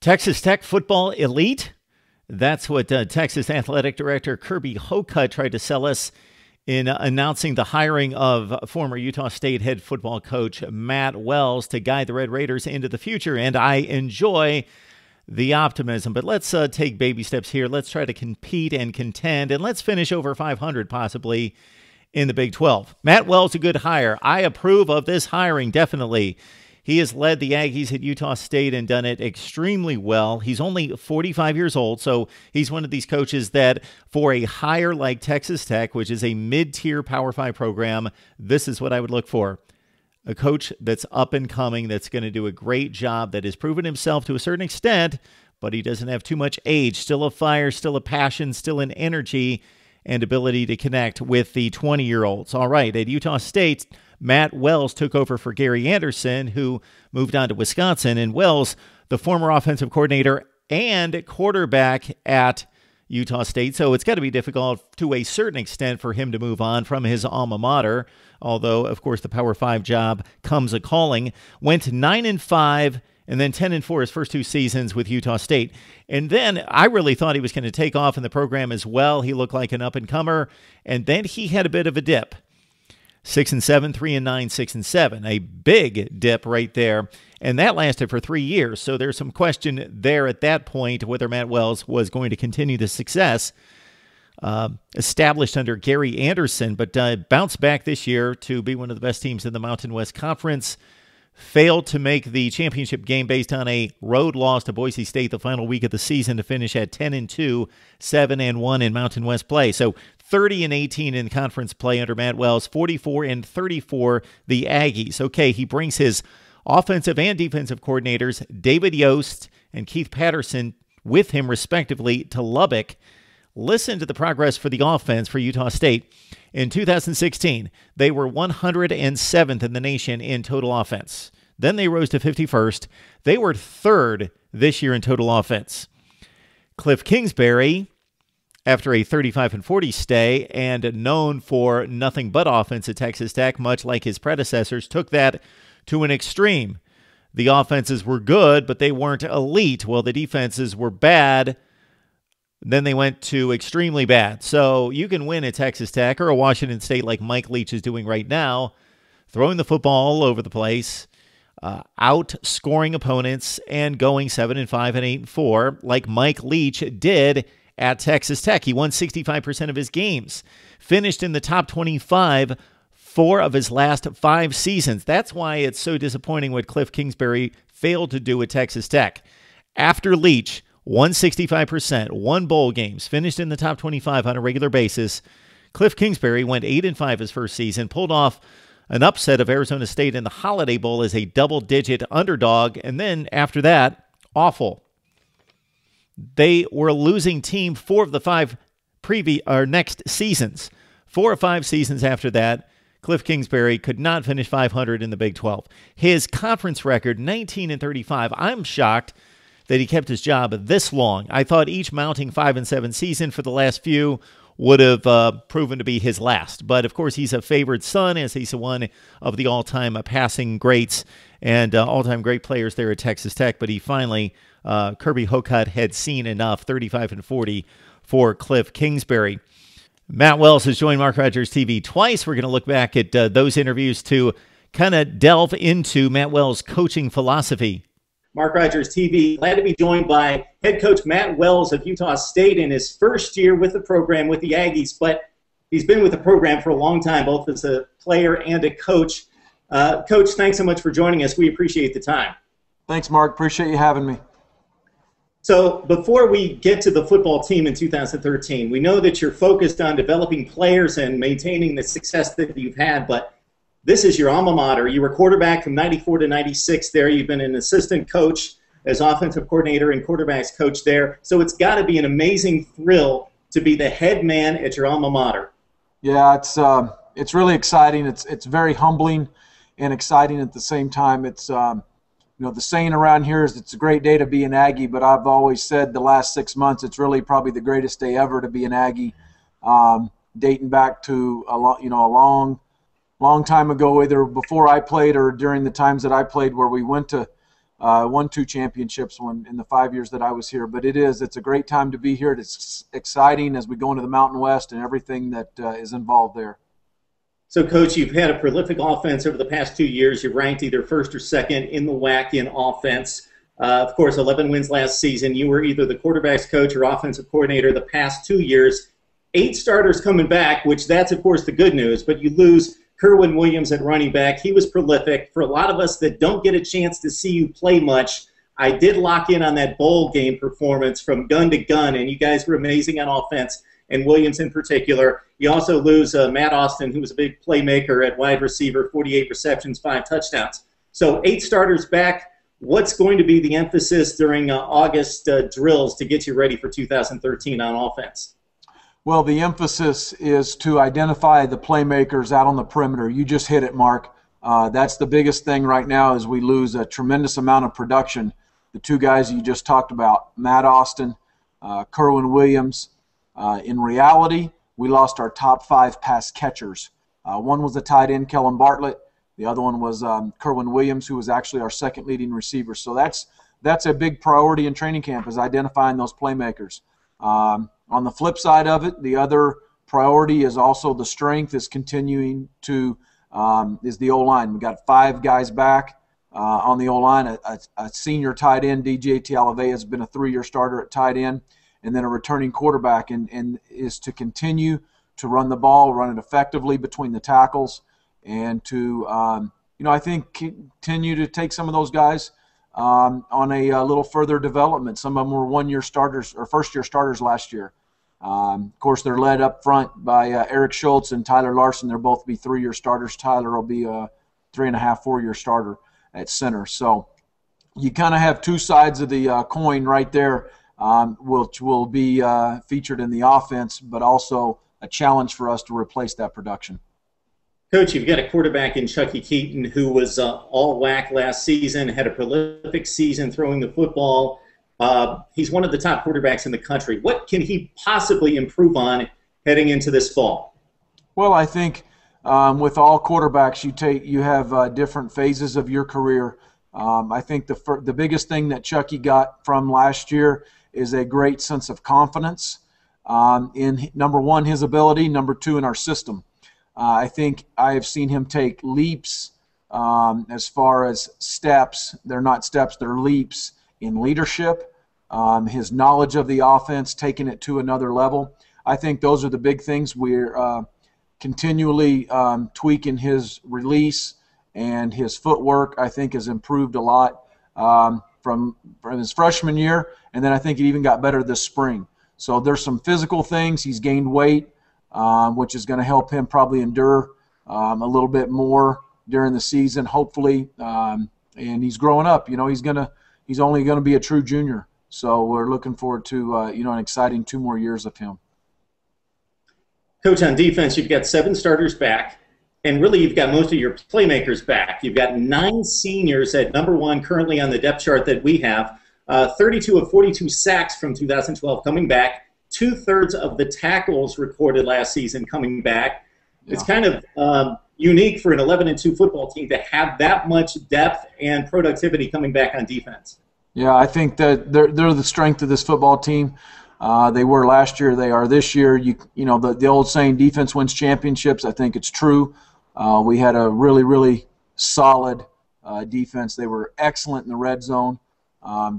Texas Tech football elite. That's what Texas Athletic Director Kirby Hocutt tried to sell us in announcing the hiring of former Utah State head football coach Matt Wells to guide the Red Raiders into the future. And I enjoy the optimism. But let's take baby steps here. Let's try to compete and contend, and let's finish over 500 possibly in the Big 12. Matt Wells, a good hire. I approve of this hiring, definitely. He has led the Aggies at Utah State and done it extremely well. He's only 45 years old, so he's one of these coaches that for a hire like Texas Tech, which is a mid-tier Power 5 program, this is what I would look for. A coach that's up and coming, that's going to do a great job, that has proven himself to a certain extent, but he doesn't have too much age. Still a fire, still a passion, still an energy and ability to connect with the 20-year-olds. All right, at Utah State, Matt Wells took over for Gary Anderson, who moved on to Wisconsin. And Wells, the former offensive coordinator and quarterback at Utah State. So it's got to be difficult to a certain extent for him to move on from his alma mater. Although, of course, the Power 5 job comes a calling. Went 9-5 and then 10-4 his first two seasons with Utah State. And then I really thought he was going to take off in the program as well. He looked like an up-and-comer. And then he had a bit of a dip. 6-7, 3-9, 6-7, a big dip right there, and that lasted for 3 years. So there's some question there at that point whether Matt Wells was going to continue the success established under Gary Anderson, but bounced back this year to be one of the best teams in the Mountain West Conference. Failed to make the championship game based on a road loss to Boise State the final week of the season to finish at 10-2, 7-1 in Mountain West play. So 30-18 in conference play under Matt Wells, 44-34 the Aggies. Okay, he brings his offensive and defensive coordinators, David Yost and Keith Patterson, with him respectively to Lubbock. Listen to the progress for the offense for Utah State. In 2016, they were 107th in the nation in total offense. Then they rose to 51st. They were third this year in total offense. Cliff Kingsbury, after a 35-40 stay and known for nothing but offense at Texas Tech, much like his predecessors, took that to an extreme. The offenses were good, but they weren't elite. Well, the defenses were bad. Then they went to extremely bad. So you can win at Texas Tech or a Washington State like Mike Leach is doing right now, throwing the football all over the place, outscoring opponents, and going 7-5 and 8-4 like Mike Leach did at Texas Tech. He won 65% of his games, finished in the top 25 4 of his last 5 seasons. That's why it's so disappointing what Cliff Kingsbury failed to do at Texas Tech. After Leach, won 65%, won bowl games, finished in the top 25 on a regular basis. Cliff Kingsbury went 8-5 his first season, pulled off an upset of Arizona State in the Holiday Bowl as a double-digit underdog, and then after that, awful. They were a losing team 4 of the 5 next seasons. 4 or 5 seasons after that, Cliff Kingsbury could not finish 500 in the Big 12. His conference record, 19-35. I'm shocked that he kept his job this long. I thought each mounting 5-7 season for the last few would have proven to be his last. But, of course, he's a favored son, as he's one of the all-time passing greats and all-time great players there at Texas Tech. But he finally, Kirby Hocutt had seen enough, 35-40 for Cliff Kingsbury. Matt Wells has joined Mark Rogers TV twice. We're going to look back at those interviews to kind of delve into Matt Wells' coaching philosophy. Mark Rogers TV, glad to be joined by head coach Matt Wells of Utah State in his first year with the program with the Aggies, but he's been with the program for a long time, both as a player and a coach. Coach, thanks so much for joining us. We appreciate the time. Thanks, Mark. Appreciate you having me. So before we get to the football team in 2013, we know that you're focused on developing players and maintaining the success that you've had, but this is your alma mater. You were quarterback from 94 to 96 there. You've been an assistant coach as offensive coordinator and quarterbacks coach there. So it's got to be an amazing thrill to be the head man at your alma mater. Yeah, it's really exciting. It's very humbling and exciting at the same time. It's you know, the saying around here is it's a great day to be an Aggie, but I've always said the last 6 months it's really probably the greatest day ever to be an Aggie, dating back to a long time ago, either before I played or during the times that I played, where we went to won 2 championships in the 5 years that I was here. But it's a great time to be here. It's exciting as we go into the Mountain West and everything that is involved there. So, Coach, you've had a prolific offense over the past 2 years. You're ranked either first or second in the WAC in offense. Of course, 11 wins last season. You were either the quarterback's coach or offensive coordinator the past 2 years. 8 starters coming back, which that's, of course, the good news. But you lose Kerwin Williams at running back. He was prolific. For a lot of us that don't get a chance to see you play much, I did lock in on that bowl game performance from gun to gun, and you guys were amazing on offense, and Williams in particular. You also lose Matt Austin, who was a big playmaker at wide receiver, 48 receptions, 5 touchdowns. So 8 starters back. What's going to be the emphasis during August drills to get you ready for 2013 on offense? Well, the emphasis is to identify the playmakers out on the perimeter. You just hit it, Mark. That's the biggest thing right now is we lose a tremendous amount of production. The 2 guys you just talked about, Matt Austin, Kerwin Williams. In reality, we lost our top 5 pass catchers. One was a tight end, Kellen Bartlett. The other one was Kerwin Williams, who was actually our second leading receiver. So that's a big priority in training camp, is identifying those playmakers. On the flip side of it, the other priority is also the strength is continuing to is the O-line. We've got 5 guys back on the O-line. A senior tight end, DJ Tialavea, has been a 3-year starter at tight end, and then a returning quarterback, and is to continue to run the ball, run it effectively between the tackles, and to, I think continue to take some of those guys on a little further development. Some of them were 1-year starters or first-year starters last year. Of course, they're led up front by Eric Schultz and Tyler Larson. They'll both be 3-year starters. Tyler will be a 3.5, 4-year starter at center. So you kind of have 2 sides of the coin right there, which will be featured in the offense, but also a challenge for us to replace that production. Coach, you've got a quarterback in Chucky Keaton who was all WAC last season, had a prolific season throwing the football. He's one of the top quarterbacks in the country. What can he possibly improve on heading into this fall? Well, I think with all quarterbacks, you have different phases of your career. I think the biggest thing that Chucky got from last year is a great sense of confidence in, number 1, his ability, number 2, in our system. I think I have seen him take leaps as far as steps. They're not steps, they're leaps in leadership, his knowledge of the offense, taking it to another level. I think those are the big things. We're continually tweaking his release, and his footwork, I think, has improved a lot from his freshman year, and then I think it even got better this spring. So there's some physical things. He's gained weight, which is going to help him probably endure a little bit more during the season, hopefully. And he's growing up. He's only going to be a true junior. So we're looking forward to an exciting 2 more years of him. Coach, on defense, you've got 7 starters back, and really you've got most of your playmakers back. You've got 9 seniors at number 1 currently on the depth chart that we have. 32 of 42 sacks from 2012 coming back. 2/3 of the tackles recorded last season coming back. Yeah. It's kind of unique for an 11-2 football team to have that much depth and productivity coming back on defense. Yeah, I think that they're the strength of this football team. They were last year. They are this year. The old saying, defense wins championships. I think it's true. We had a really, really solid defense. They were excellent in the red zone.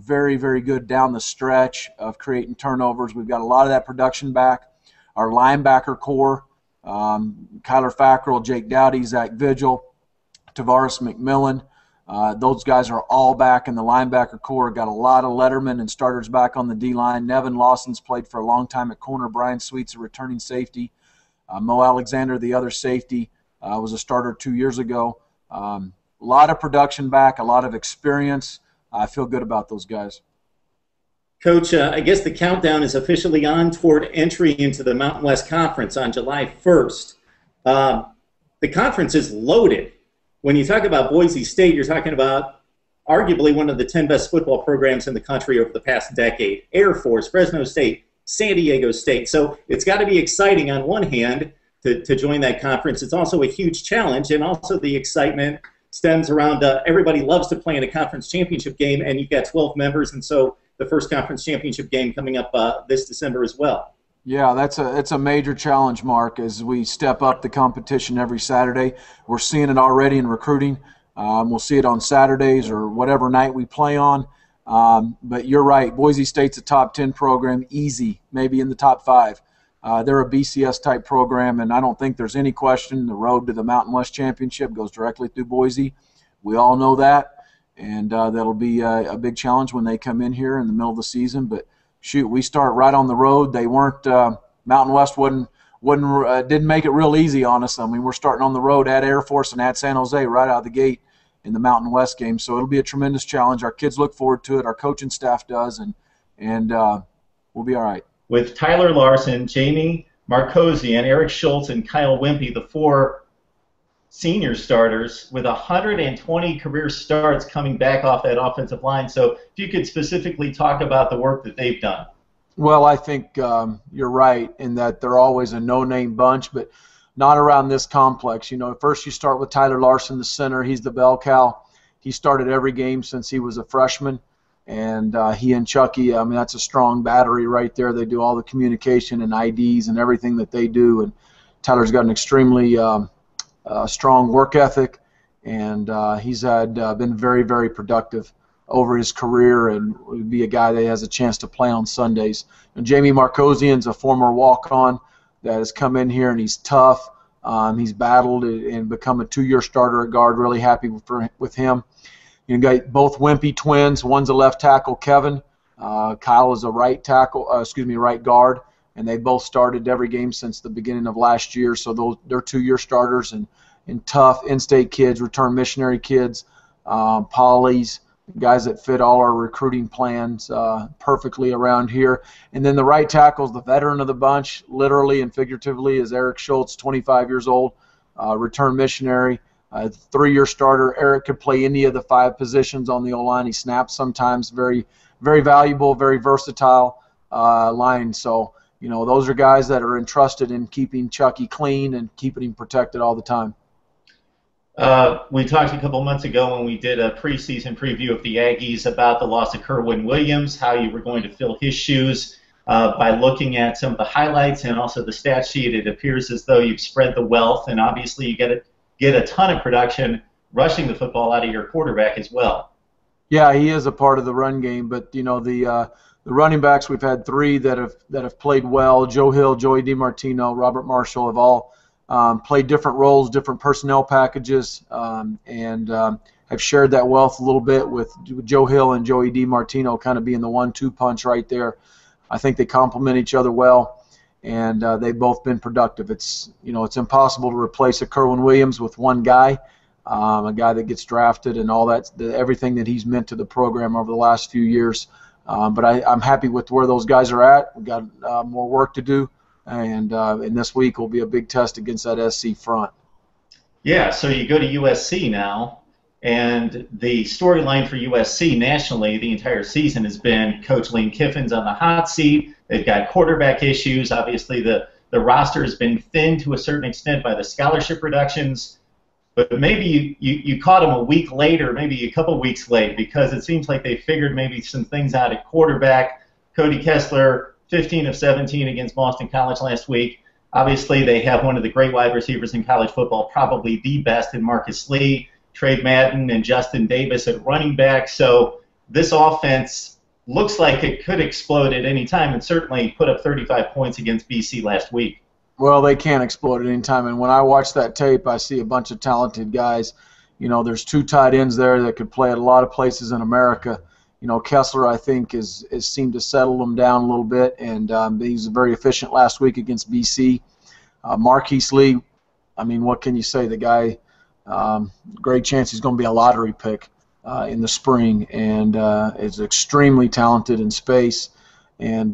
Very, very good down the stretch of creating turnovers. We've got a lot of that production back. Our linebacker core, Kyler Fackrell, Jake Dowdy, Zach Vigil, Tavares McMillan. Those guys are all back in the linebacker core. Got a lot of lettermen and starters back on the D-line. Nevin Lawson's played for a long time at corner. Brian Sweet's a returning safety. Mo Alexander, the other safety, was a starter 2 years ago. A lot of production back, a lot of experience. I feel good about those guys. Coach, I guess the countdown is officially on toward entry into the Mountain West Conference on July 1st. The conference is loaded. When you talk about Boise State, you're talking about arguably one of the 10 best football programs in the country over the past decade. Air Force, Fresno State, San Diego State. So it's got to be exciting on one hand to join that conference. It's also a huge challenge, and also the excitement stems around everybody loves to play in a conference championship game, and you've got 12 members, and so the first conference championship game coming up this December as well. Yeah, it's a major challenge, Mark, as we step up the competition every Saturday. We're seeing it already in recruiting. We'll see it on Saturdays or whatever night we play on. But you're right. Boise State's a top 10 program, easy, maybe in the top 5. They're a BCS-type program, and I don't think there's any question the road to the Mountain West Championship goes directly through Boise. We all know that, and that'll be a big challenge when they come in here in the middle of the season. But, shoot, we start right on the road. They weren't Mountain West didn't make it real easy on us. I mean, we're starting on the road at Air Force and at San Jose right out of the gate in the Mountain West game. So it'll be a tremendous challenge. Our kids look forward to it. Our coaching staff does, and we'll be all right. With Tyler Larson, Jamie Markosian, Eric Schultz, and Kyle Wimpy, the 4 senior starters, with 120 career starts coming back off that offensive line. So if you could specifically talk about the work that they've done. Well, I think you're right in that they're always a no-name bunch, but not around this complex. You know, first you start with Tyler Larson, the center. He's the bell cow. He started every game since he was a freshman, and he and Chucky, I mean, that's a strong battery right there. They do all the communication and IDs and everything that they do, and Tyler's got an extremely strong work ethic, and he's been very, very productive over his career, and would be a guy that has a chance to play on Sundays. And Jamie Markosian's a former walk-on that has come in here, and he's tough. He's battled and become a 2-year starter at guard. Really happy with him. You got both Wimpy twins. One's a left tackle, Kevin. Kyle is a right guard, and they both started every game since the beginning of last year. So they're 2-year starters and tough in-state kids, return missionary kids, polys, guys that fit all our recruiting plans perfectly around here. And then the right tackle's the veteran of the bunch, literally and figuratively, is Eric Schultz, 25 years old, return missionary, 3-year starter. Eric could play any of the 5 positions on the O-line. He snaps sometimes. Very, very valuable, very versatile line. So, you know, those are guys that are entrusted in keeping Chucky clean and keeping him protected all the time. We talked a couple months ago when we did a preseason preview of the Aggies about the loss of Kerwin Williams, how you were going to fill his shoes. By looking at some of the highlights and also the stat sheet, it appears as though you've spread the wealth, and obviously you get a ton of production rushing the football out of your quarterback as well. Yeah, he is a part of the run game, but you know the running backs, we've had 3 that have played well. Joe Hill, Joey DiMartino, Robert Marshall have all played different roles, different personnel packages, and have shared that wealth a little bit with Joe Hill and Joey DiMartino kind of being the 1-2 punch right there. I think they complement each other well, and they've both been productive. It's impossible to replace a Kerwin Williams with one guy, a guy that gets drafted and all that, everything that he's meant to the program over the last few years. But I'm happy with where those guys are at. We've got more work to do. And this week will be a big test against that SC front. Yeah, so you go to USC now, and the storyline for USC nationally the entire season has been Coach Lane Kiffin's on the hot seat. They've got quarterback issues. Obviously, the roster has been thinned to a certain extent by the scholarship reductions. But maybe you caught him a week late or maybe a couple weeks late, because it seems like they figured maybe some things out at quarterback. Cody Kessler, 15 of 17 against Boston College last week. Obviously, they have one of the great wide receivers in college football, probably the best in Marcus Lee, Trey Madden, and Justin Davis at running back. So this offense looks like it could explode at any time, and certainly put up 35 points against BC last week. Well, they can explode at any time, and when I watch that tape, I see a bunch of talented guys. You know, there's 2 tight ends there that could play at a lot of places in America. You know, Kessler, I think, has seemed to settle them down a little bit, and he was very efficient last week against BC. Marquise Lee, I mean, what can you say? The guy, great chance he's going to be a lottery pick in the spring, and is extremely talented in space. And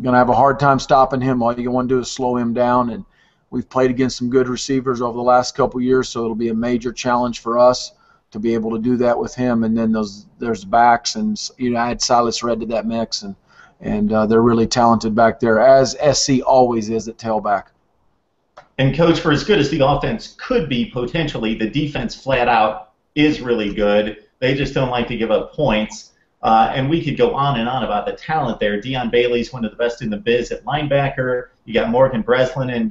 going to have a hard time stopping him. All you want to do is slow him down, and we've played against some good receivers over the last couple years, so it'll be a major challenge for us to be able to do that with him. And then there's backs, and add Silas Red to that mix, and they're really talented back there, as SC always is at tailback. And, Coach, for as good as the offense could be potentially, the defense flat out is really good. They just don't like to give up points. And we could go on and on about the talent there. Deion Bailey's one of the best in the biz at linebacker. You got Morgan Breslin and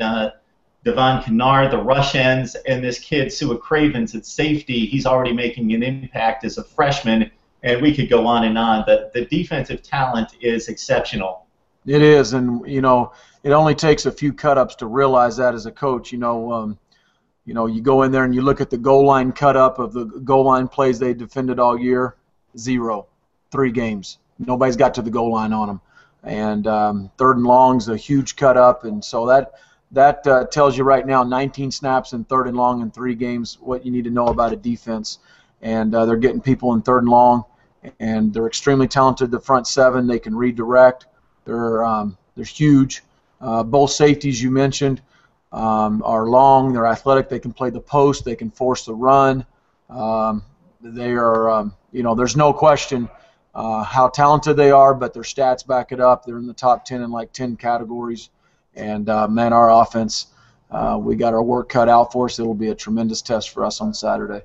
Devon Kennard, the rush ends, and this kid, Sua Cravens, at safety. He's already making an impact as a freshman, and we could go on and on. The defensive talent is exceptional. It is, and it only takes a few cut-ups to realize that as a coach. You go in there and you look at the goal line cut-up of the goal line plays they defended all year, 0, 3 games. Nobody's got to the goal line on them. And third and long's a huge cut-up, and so that tells you right now 19 snaps in third and long in 3 games, what you need to know about a defense. And they're getting people in third and long, and they're extremely talented. The front 7, they can redirect. They're huge. Both safeties you mentioned are long. They're athletic. They can play the post. They can force the run. They are, there's no question how talented they are, but their stats back it up. They're in the top 10 in like 10 categories. And, man, our offense, we got our work cut out for us. It'll be a tremendous test for us on Saturday.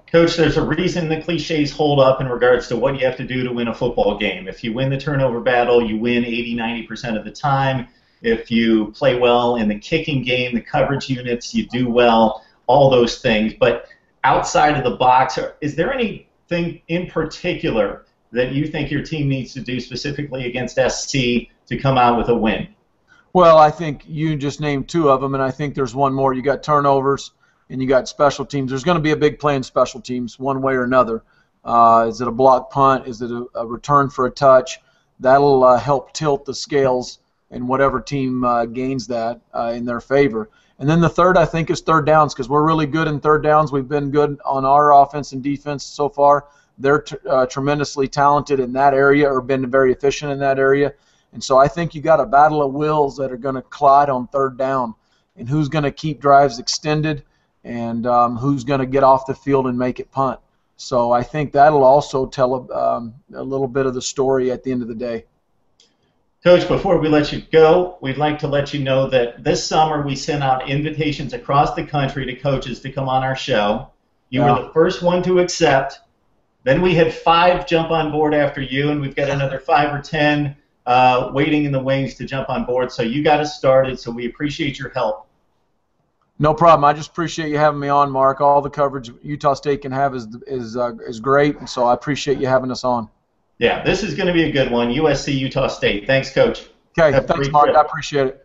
Coach, there's a reason the cliches hold up in regards to what you have to do to win a football game. If you win the turnover battle, you win 80-90% of the time. If you play well in the kicking game, the coverage units, you do well, all those things. But outside of the box, is there anything in particular that you think your team needs to do specifically against SC to come out with a win? Well, I think you just named 2 of them, and I think there's one more. You got turnovers, and you got special teams. There's going to be a big play in special teams one way or another. Is it a block punt? Is it a return for a touch? That'll help tilt the scales, and whatever team gains that in their favor. And then the third, I think, is third downs, because we're really good in third downs. We've been good on our offense and defense so far. They're tremendously talented in that area, or been very efficient in that area. And so I think you got a battle of wills that are going to collide on third down, and who's going to keep drives extended, and who's going to get off the field and make it punt. So I think that'll also tell a little bit of the story at the end of the day. Coach, before we let you go, we'd like to let you know that this summer we sent out invitations across the country to coaches to come on our show. You were the first one to accept. Then we had 5 jump on board after you, and we've got another 5 or 10 waiting in the wings to jump on board. So you got us started, so we appreciate your help. No problem. I just appreciate you having me on, Mark. All the coverage Utah State can have is great, and so I appreciate you having us on. Yeah, this is going to be a good one. USC, Utah State. Thanks, Coach. Okay, thanks, Mark. I appreciate it.